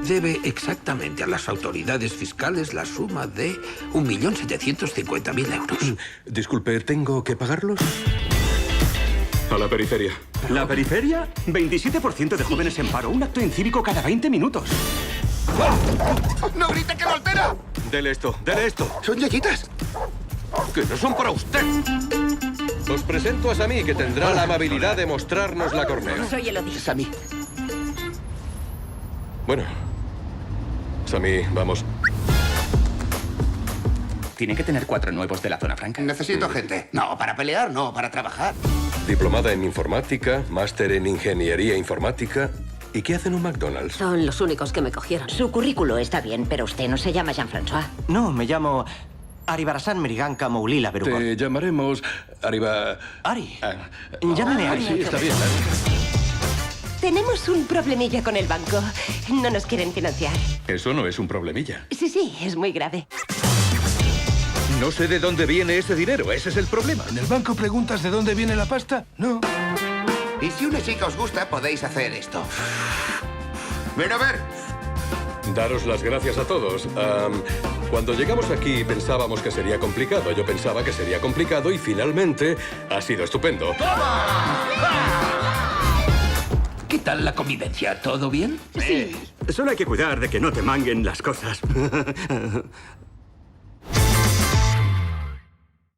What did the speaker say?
debe exactamente a las autoridades fiscales la suma de 1.750.000 euros. Disculpe, ¿tengo que pagarlos? A la periferia. ¿La periferia? 27% de jóvenes en paro. Un acto incívico cada 20 minutos. ¡No grite que lo altera! Dele esto, dele esto. Son yayitas. ¡Que no son para usted! Os presento a Sammy, que tendrá la amabilidad de mostrarnos la cornea. Soy Elodie. Sammy. Bueno. Sammy, vamos. Tienen que tener 4 nuevos de la zona franca. Necesito gente. No, para pelear, no, para trabajar. Diplomada en informática, máster en ingeniería informática. ¿Y qué hacen un McDonald's? Son los únicos que me cogieron. Su currículo está bien, pero usted no se llama Jean-François. No, me llamo Aribarasan Meriganka Moulila Berugon. Te llamaremos Arriba... Ari. Llámame Ari. Sí, está bien. Tenemos un problemilla con el banco. No nos quieren financiar. Eso no es un problemilla. Sí, es muy grave. No sé de dónde viene ese dinero, ese es el problema. ¿En el banco preguntas de dónde viene la pasta? No. Y si una chica os gusta, podéis hacer esto. Ven a ver. Daros las gracias a todos. Cuando llegamos aquí pensábamos que sería complicado. Yo pensaba que sería complicado y finalmente ha sido estupendo. ¿Qué tal la convivencia? ¿Todo bien? Solo hay que cuidar de que no te manguen las cosas.